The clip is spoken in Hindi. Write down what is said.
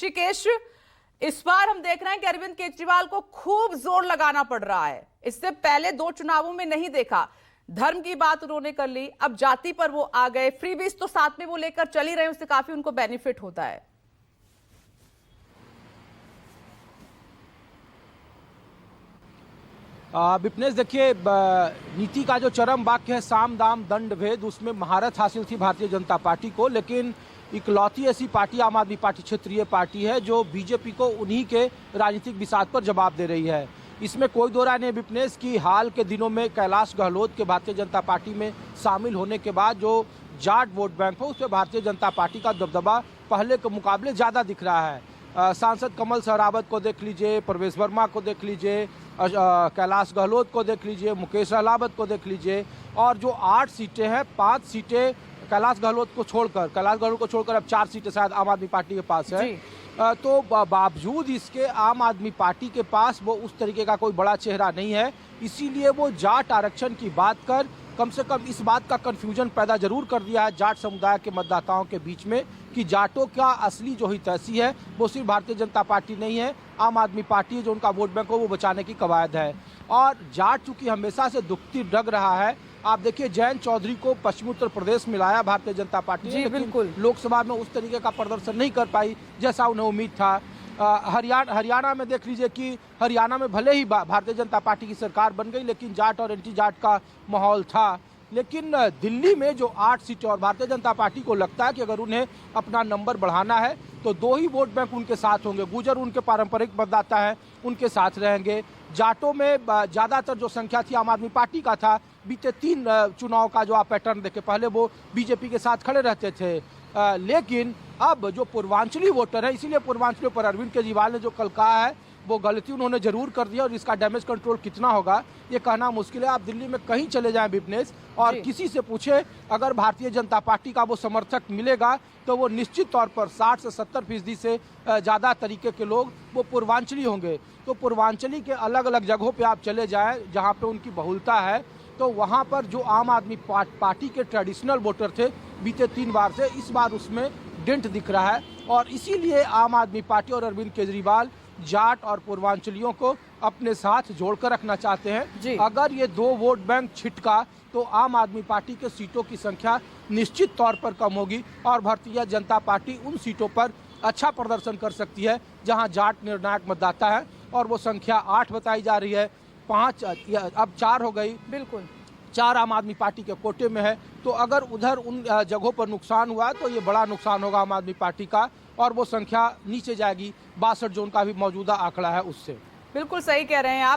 ऋषिकेश, इस बार हम देख रहे हैं कि अरविंद केजरीवाल को खूब जोर लगाना पड़ रहा है। इससे पहले 2 चुनावों में नहीं देखा। धर्म की बात उन्होंने कर ली, अब जाति पर वो आ गए। फ्रीबीज तो साथ में वो लेकर चल ही रहे हैं, उससे काफी उनको बेनिफिट होता है। विपनेश, देखिए, नीति का जो चरम वाक्य है साम दाम दंड भेद, उसमें महारत हासिल थी भारतीय जनता पार्टी को, लेकिन इकलौती ऐसी पार्टी आम आदमी पार्टी क्षेत्रीय पार्टी है जो बीजेपी को उन्हीं के राजनीतिक बिसात पर जवाब दे रही है। इसमें कोई दो राय नहीं विपनेश की हाल के दिनों में कैलाश गहलोत के भारतीय जनता पार्टी में शामिल होने के बाद जो जाट वोट बैंक हो, उस पर भारतीय जनता पार्टी का दबदबा पहले के मुकाबले ज़्यादा दिख रहा है। सांसद कमल सहरावत को देख लीजिए, प्रवेश वर्मा को देख लीजिए, कैलाश गहलोत को देख लीजिए, मुकेश अहलावत को देख लीजिए, और जो 8 सीटें हैं, 5 सीटें कैलाश गहलोत को छोड़कर अब 4 सीटें शायद आम आदमी पार्टी के पास है। तो बावजूद इसके आम आदमी पार्टी के पास वो उस तरीके का कोई बड़ा चेहरा नहीं है, इसीलिए वो जाट आरक्षण की बात कर कम से कम इस बात का कंफ्यूजन पैदा जरूर कर दिया है जाट समुदाय के मतदाताओं के बीच में कि जाटों का असली जो हितैषी है वो सिर्फ भारतीय जनता पार्टी नहीं है, आम आदमी पार्टी जो उनका वोट बैंक हो वो बचाने की कवायद है। और जाट चूंकि हमेशा से दुखती डग रहा है, आप देखिए जयंत चौधरी को पश्चिमी उत्तर प्रदेश में लाया भारतीय जनता पार्टी ने, लेकिन लोकसभा में उस तरीके का प्रदर्शन नहीं कर पाई जैसा उन्हें उम्मीद था। हरियाणा में देख लीजिए कि हरियाणा में भले ही भारतीय जनता पार्टी की सरकार बन गई, लेकिन जाट और एंटी जाट का माहौल था। लेकिन दिल्ली में जो 8 सीटें, और भारतीय जनता पार्टी को लगता है कि अगर उन्हें अपना नंबर बढ़ाना है तो 2 ही वोट बैंक उनके साथ होंगे। गुर्जर उनके पारंपरिक मतदाता हैं, उनके साथ रहेंगे। जाटों में ज़्यादातर जो संख्या थी आम आदमी पार्टी का था। बीते 3 चुनाव का जो आप पैटर्न देखें, पहले वो बीजेपी के साथ खड़े रहते थे, लेकिन अब जो पूर्वांचली वोटर है, इसीलिए पूर्वांचलियों पर अरविंद केजरीवाल ने जो कल कहा है वो गलती उन्होंने जरूर कर दिया, और इसका डैमेज कंट्रोल कितना होगा ये कहना मुश्किल है। आप दिल्ली में कहीं चले जाएं विपनेश, और किसी से पूछे अगर भारतीय जनता पार्टी का वो समर्थक मिलेगा तो वो निश्चित तौर पर 60 से 70% से ज़्यादा तरीके के लोग वो पूर्वांचली होंगे। तो पूर्वांचली के अलग अलग जगहों पर आप चले जाएँ जहाँ पर उनकी बहुलता है, तो वहाँ पर जो आम आदमी पार्टी के ट्रेडिशनल वोटर थे बीते 3 बार से, इस बार उसमें डेंट दिख रहा है। और इसीलिए आम आदमी पार्टी और अरविंद केजरीवाल जाट और पूर्वांचलियों को अपने साथ जोड़कर रखना चाहते हैं। अगर ये 2 वोट बैंक छिटका तो आम आदमी पार्टी के सीटों की संख्या निश्चित तौर पर कम होगी, और भारतीय जनता पार्टी उन सीटों पर अच्छा प्रदर्शन कर सकती है जहां जाट निर्णायक मतदाता है, और वो संख्या 8 बताई जा रही है। 5 अब 4 हो गई, बिल्कुल 4 आम आदमी पार्टी के कोटे में है। तो अगर उधर उन जगहों पर नुकसान हुआ तो ये बड़ा नुकसान होगा आम आदमी पार्टी का, और वो संख्या नीचे जाएगी 62 जो उनका भी मौजूदा आंकड़ा है उससे। बिल्कुल सही कह रहे हैं आप।